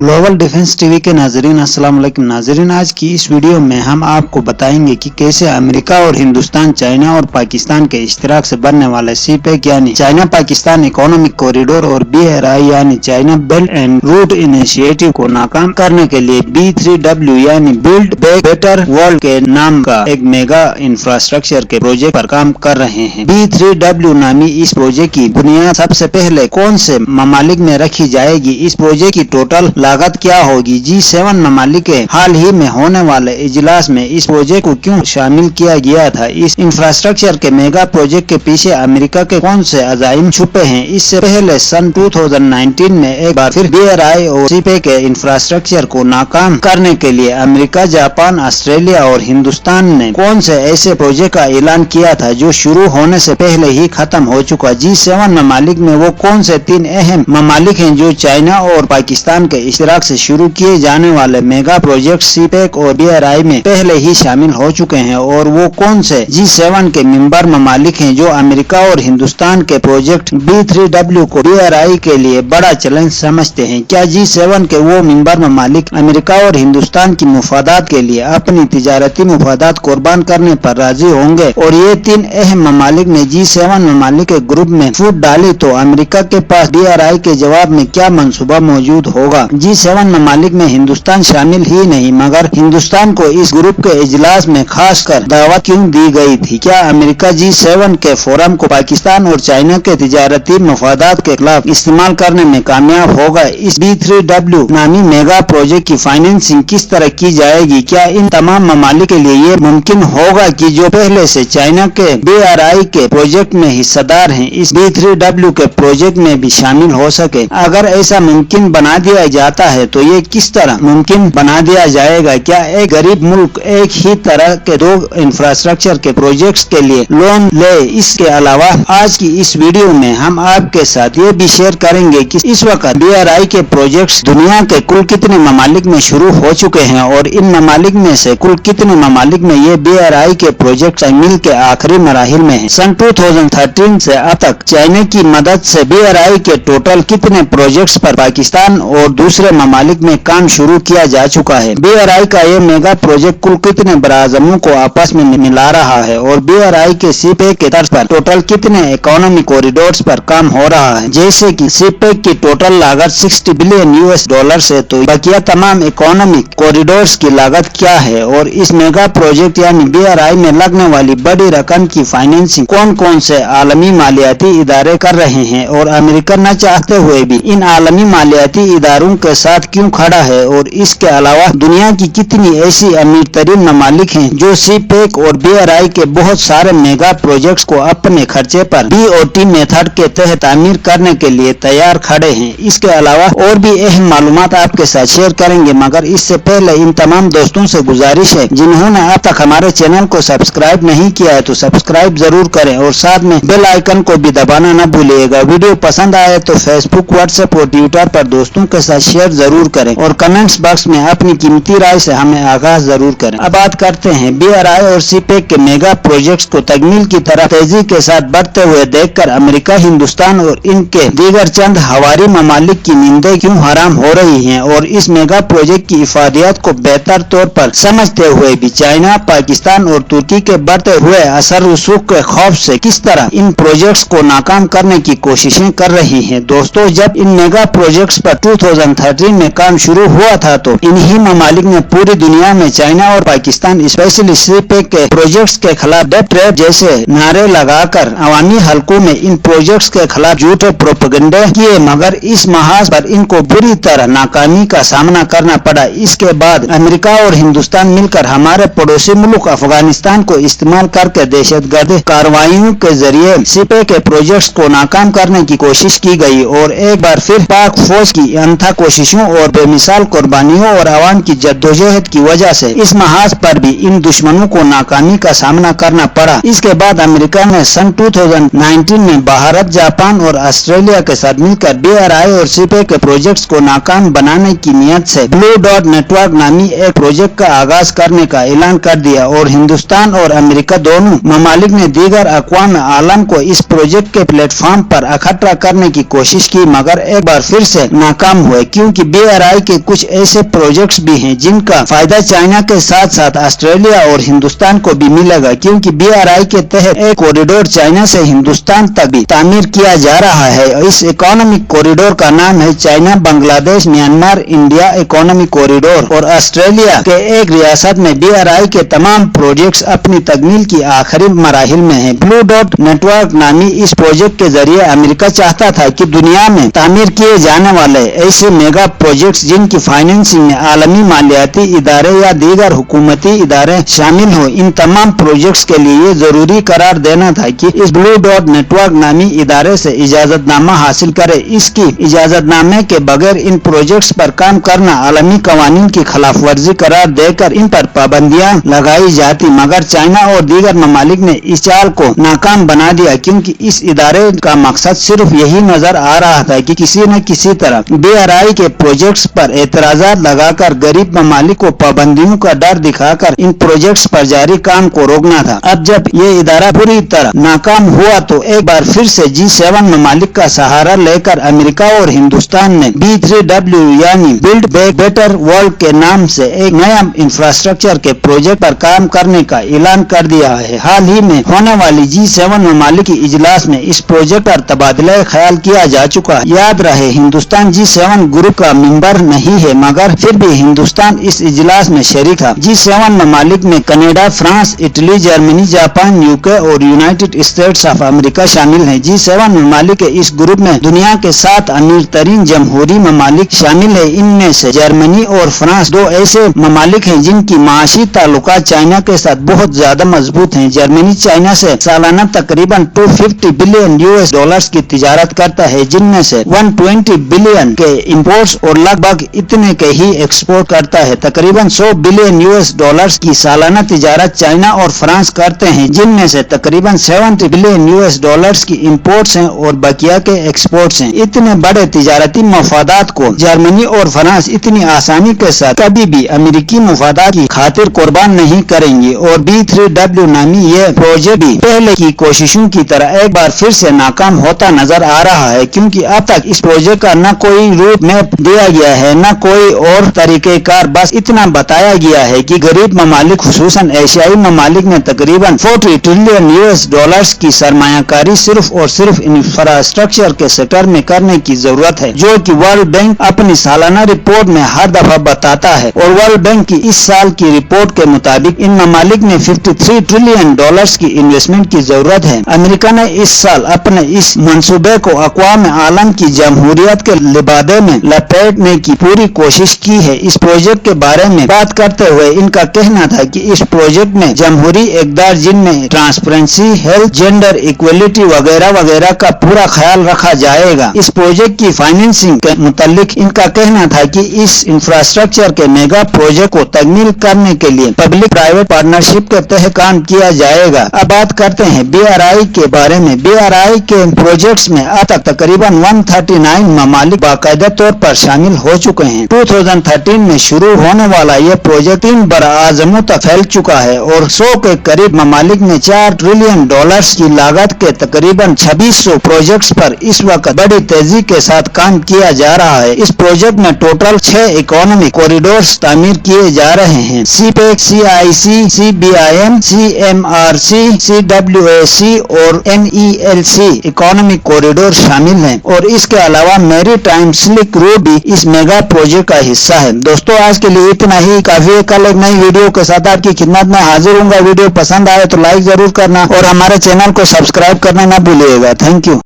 Global defence TV के नाजरीन अस्सलाम वालेकुम नाजरीन, आज की इस वीडियो में हम आपको बताएंगे कि कैसे अमेरिका और हिंदुस्तान, चाइना और पाकिस्तान के इश्तिराक से बनने वाले सीपेक यानी चाइना पाकिस्तान इकोनॉमिक कॉरिडोर और BRI यानी China belt and road initiative को नाकाम करने के लिए B3W यानी बिल्ड बैक बेटर वर्ल्ड के नाम का एक मेगा इंफ्रास्ट्रक्चर के प्रोजेक्ट पर काम कर रहे हैं। B3W नामी इस प्रोजेक्ट की बुनियाद सबसे पहले कौन से ममालिक में रखी जाएगी, इस प्रोजेक्ट की टोटल लागत क्या होगी, G7 ममालिक के हाल ही में होने वाले इजलास में इस प्रोजेक्ट को क्यों शामिल किया गया था, इस इंफ्रास्ट्रक्चर के मेगा प्रोजेक्ट के पीछे अमेरिका के कौन से अजाइम छुपे हैं। इससे पहले सन 2019 में एक बार फिर BRI और सीपेक के इंफ्रास्ट्रक्चर को नाकाम करने के लिए अमेरिका, जापान, ऑस्ट्रेलिया और हिंदुस्तान ने कौन से ऐसे प्रोजेक्ट का ऐलान किया था जो शुरू होने से पहले ही खत्म हो चुका। G7 ममालिक में वो कौन से 3 अहम ममालिक हैं जो चाइना और पाकिस्तान के इश्तिराक से शुरू किए जाने वाले मेगा प्रोजेक्ट सीपेक और BRI में पहले ही शामिल हो चुके हैं, और वो कौन से G7 के मेंबर ममालिक हैं जो अमेरिका और हिंदुस्तान के प्रोजेक्ट B3W को BRI के लिए बड़ा चैलेंज समझते हैं। क्या G7 के वो मेंबर ममालिक अमेरिका और हिंदुस्तान की मुफादात के लिए अपनी तिजारती मुफादात कुर्बान करने पर राजी होंगे, और ये 3 अहम ममालिक ने G7 ममालिक के ग्रुप में फूट डाली तो अमेरिका के पास BRI के जवाब में क्या मंसूबा मौजूद होगा। G7 ममालिक में हिंदुस्तान शामिल ही नहीं, मगर हिंदुस्तान को इस ग्रुप के इजलास में खासकर दावत क्यों दी गई थी। क्या अमेरिका G7 के फोरम को पाकिस्तान और चाइना के तिजारती मुफादात के खिलाफ इस्तेमाल करने में कामयाब होगा। इस B3W नामी मेगा प्रोजेक्ट की फाइनेंसिंग किस तरह की जाएगी। क्या इन तमाम ममालिक के लिए ये मुमकिन होगा कि जो पहले से चाइना के BRI के प्रोजेक्ट में हिस्सेदार हैं, इस B3W के प्रोजेक्ट में भी शामिल हो सके। अगर ऐसा मुमकिन बना दिया जाता है तो ये किस तरह मुमकिन बना दिया जाएगा। क्या एक गरीब मुल्क एक ही तरह के 2 इंफ्रास्ट्रक्चर के प्रोजेक्ट्स के लिए लोन ले। इसके अलावा आज की इस वीडियो में हम आपके साथ ये भी शेयर करेंगे कि इस वक्त BRI के प्रोजेक्ट्स दुनिया के कुल कितने ममालिक में शुरू हो चुके हैं, और इन ममालिक में से कुल कितने ममालिक में ये BRI के प्रोजेक्ट मिल के आखिरी मराहिल में है। सन 2013 से अब तक चाइना की मदद से BRI के टोटल कितने प्रोजेक्ट्स पर पाकिस्तान और दूसरे ममालिक में काम शुरू किया जा चुका है। BRI का ये मेगा प्रोजेक्ट कुल कितने बराज़मों को आपस में मिला रहा है, और BRI के सीपेक के तर्ज पर टोटल कितने इकोनॉमिक कॉरिडोर्स पर काम हो रहा है। जैसे कि सीपेक की टोटल लागत $60 बिलियन है, तो बकिया तमाम इकोनॉमिक कॉरिडोर्स की लागत क्या है, और इस मेगा प्रोजेक्ट यानी BRI में लगने वाली बड़ी रकम की फाइनेंसिंग कौन कौन से आलमी मालियाती इदारे कर रहे हैं, और अमेरिका न चाहते हुए भी इन आलमी मालियाती इदारों के साथ क्यों खड़ा है। और इसके अलावा दुनिया की कितनी ऐसी अमीर तरीन ममालिक हैं जो सीपेक और BRI के बहुत सारे मेगा प्रोजेक्ट्स को अपने खर्चे पर BOT मेथड के तहत तामीर करने के लिए तैयार खड़े हैं। इसके अलावा और भी अहम मालूमात आपके साथ शेयर करेंगे, मगर इससे पहले इन तमाम दोस्तों से गुजारिश है जिन्होंने अब तक हमारे चैनल को सब्सक्राइब नहीं किया है तो सब्सक्राइब जरूर करें, और साथ में बेल आइकन को भी दबाना न भूलिएगा। वीडियो पसंद आए तो फेसबुक, व्हाट्सएप और ट्विटर पर दोस्तों के साथ शेयर जरूर करें, और कमेंट्स बॉक्स में अपनी कीमती राय से हमें आगाह जरूर करें। अब बात करते हैं BRI और सीपेक के मेगा प्रोजेक्ट्स को तकमील की तरफ तेजी के साथ बढ़ते हुए देखकर अमेरिका, हिंदुस्तान और इनके दीगर चंद हवारी ममालिक की नींदें क्यों हराम हो रही हैं, और इस मेगा प्रोजेक्ट की इफादियत को बेहतर तौर पर समझते हुए भी चाइना, पाकिस्तान और तुर्की के बढ़ते हुए असर रसूख के खौफ से किस तरह इन प्रोजेक्ट्स को नाकाम करने की कोशिशें कर रही हैं। दोस्तों, जब इन मेगा प्रोजेक्ट्स पर 2013 में काम शुरू हुआ था तो इन्हीं ममालिक ने पूरी दुनिया में चाइना और पाकिस्तान स्पेशली सीपेक के प्रोजेक्ट्स के खिलाफ डेट ट्रैप जैसे नारे लगाकर अवामी हलकों में इन प्रोजेक्ट्स के खिलाफ झूठे प्रोपेगेंडे किए, मगर इस महाज पर इनको बुरी तरह नाकामी का सामना करना पड़ा। इसके बाद अमेरिका और हिंदुस्तान मिलकर हमारे पड़ोसी मुल्क अफगानिस्तान को इस्तेमाल करके दहशतगर्द कार्रवाइयों के जरिए सीपेक के प्रोजेक्ट्स को नाकाम करने की कोशिश की गई, और एक बार फिर पाक फौज की अनथा कोशिशों और बेमिसाल कुर्बानियों और अवाम की जद्दोजहद की वजह से इस महाज पर भी इन दुश्मनों को नाकामी का सामना करना पड़ा। इसके बाद अमेरिका ने सन 2019 में भारत, जापान और ऑस्ट्रेलिया के साथ मिलकर BRI और सीपेक के प्रोजेक्ट्स को नाकाम बनाने की नियत से ब्लू डॉट नेटवर्क नामी एक प्रोजेक्ट का आगाज करने का ऐलान कर दिया, और हिंदुस्तान और अमेरिका दोनों ममालिक ने दीगर अक़वाम आलम को इस प्रोजेक्ट के प्लेटफॉर्म पर इकट्ठा करने की कोशिश की, मगर एक बार फिर से नाकाम हुए, क्योंकि क्योंकि BRI के कुछ ऐसे प्रोजेक्ट्स भी हैं जिनका फायदा चाइना के साथ साथ ऑस्ट्रेलिया और हिंदुस्तान को भी मिलेगा, क्योंकि BRI के तहत एक कॉरिडोर चाइना से हिंदुस्तान तक भी तामीर किया जा रहा है। इस इकोनॉमिक कॉरिडोर का नाम है China Bangladesh Myanmar India economic corridor, और ऑस्ट्रेलिया के एक रियासत में BRI के तमाम प्रोजेक्ट्स अपनी तकमील की आखिरी मराहिल में हैं। ब्लू डॉट नेटवर्क नामी इस प्रोजेक्ट के जरिए अमेरिका चाहता था कि दुनिया में तामीर किए जाने वाले ऐसे मेगा प्रोजेक्ट्स जिनकी फाइनेंसिंग में आलमी मालियाती इदारे या दीगर हुकूमती इदारे शामिल हो, इन तमाम प्रोजेक्ट्स के लिए ये जरूरी करार देना था कि इस ब्लू डॉट नेटवर्क नामी इदारे से इजाजतनामा हासिल करे। इसकी इजाजतनामे के बगैर इन प्रोजेक्ट्स पर काम करना आलमी कवानीन की खिलाफ वर्जी करार देकर इन पर पाबंदियां लगाई जाती, मगर चाइना और दीगर ममालिक ने इस चाल को नाकाम बना दिया, क्योंकि इस इदारे का मकसद सिर्फ यही नजर आ रहा था कि किसी न किसी तरह BRI के प्रोजेक्ट्स पर एतराजात लगाकर गरीब ममालिक को पाबंदियों का डर दिखाकर इन प्रोजेक्ट्स पर जारी काम को रोकना था। अब जब ये इदारा पूरी तरह नाकाम हुआ तो एक बार फिर से G7 ममालिक का सहारा लेकर अमेरिका और हिंदुस्तान ने B3W यानी बिल्ड बैक बेटर वर्ल्ड के नाम से एक नया इंफ्रास्ट्रक्चर के प्रोजेक्ट पर काम करने का ऐलान कर दिया है। हाल ही में होने वाली G7 ममालिक की इजलास में इस प्रोजेक्ट पर तबादला ख्याल किया जा चुका है। याद रहे, हिंदुस्तान G7 ग्रुप का मेंबर नहीं है, मगर फिर भी हिंदुस्तान इस इजलास में शरीक था। G7 ममालिक में Canada, France, Italy, Germany, Japan, UK और यूनाइटेड स्टेट्स ऑफ अमेरिका शामिल हैं। G7 ममालिक के इस ग्रुप में दुनिया के 7 अमीर तरीन जमहूरी ममालिक शामिल है। इनमें से जर्मनी और फ्रांस दो ऐसे ममालिक हैं जिनकी माशी ताल्लुकात चाइना के साथ बहुत ज्यादा मजबूत हैं। जर्मनी चाइना से सालाना तकरीबन $250 बिलियन US की तिजारत करता है, जिनमें से 120 बिलियन के इंपोर्ट्स और लगभग इतने के ही एक्सपोर्ट करता है। तकरीबन $100 बिलियन US की सालाना तिजारत चाइना और फ्रांस करते हैं, जिनमें से तकरीबन $70 बिलियन US की इंपोर्ट्स हैं और बकिया के एक्सपोर्ट्स हैं। इतने बड़े तिजारती मफादात को जर्मनी और फ्रांस इतनी आसानी के साथ कभी भी अमेरिकी मफादात की खातिर कुर्बान नहीं करेंगे, और B3W नामी ये प्रोजेक्ट भी पहले की कोशिशों की तरह एक बार फिर से नाकाम होता नजर आ रहा है, क्योंकि अब तक इस प्रोजेक्ट का न कोई रूट मैप दिया गया है न कोई और तरीकेकार। बस इतना बताया गया है कि गरीब ममालिक खुसूसन एशियाई ममालिक ने तकरीबन $40 ट्रिलियन US की सरमायाकारी सिर्फ और सिर्फ इंफ्रास्ट्रक्चर के सेक्टर में करने की जरूरत है, जो कि वर्ल्ड बैंक अपनी सालाना रिपोर्ट में हर दफा बताता है। और वर्ल्ड बैंक की इस साल की रिपोर्ट के मुताबिक इन ममालिक में $53 ट्रिलियन की इन्वेस्टमेंट की जरूरत है। अमेरिका ने इस साल अपने इस मंसूबे को अक़वाम आलम की जमहूरियत के लिबादे में लपेटने की पूरी कोशिश की है। इस प्रोजेक्ट के बारे में बात करते हुए इनका कहना था कि इस प्रोजेक्ट में जमहूरी इक़दार, जिनमें ट्रांसपेरेंसी, हेल्थ, जेंडर इक्वलिटी वगैरह वगैरह का पूरा ख्याल रखा जाएगा। इस प्रोजेक्ट की फाइनेंसिंग के मुतालिक इनका कहना था कि इस इंफ्रास्ट्रक्चर के मेगा प्रोजेक्ट को तकमील करने के लिए पब्लिक प्राइवेट पार्टनरशिप के तहत काम किया जाएगा। अब बात करते हैं BRI के बारे में। BRI के प्रोजेक्ट्स में अब तक तकरीबन 139 ममालिक बाकायदा तौर पर शामिल हो चुके हैं। 2013 में शुरू होने वाला यह प्रोजेक्ट 3 बराआज़मों तक फैल चुका है और 100 के करीब ममालिक में $4 ट्रिलियन की लागत के तकरीबन 2600 प्रोजेक्ट्स पर इस वक्त बड़ी तेजी के साथ काम किया जा रहा है। इस प्रोजेक्ट में टोटल 6 इकोनॉमिक कॉरिडोर्स तामीर किए जा रहे हैं। CPEC, CIC, CBIM, CMRC, CWAC और NELC इकोनॉमिक कॉरिडोर शामिल हैं, और इसके अलावा मैरीटाइम सिल्क रूट भी इस मेगा प्रोजेक्ट का हिस्सा है। दोस्तों, आज के लिए इतना ही काफी है। कल एक नई वीडियो के साथ आपकी खिदमत में हाजिर हूँगा। वीडियो पसंद आए तो लाइक जरूर करना और हमारे चैनल को सब्सक्राइब करना ना भूलिएगा। Thank you.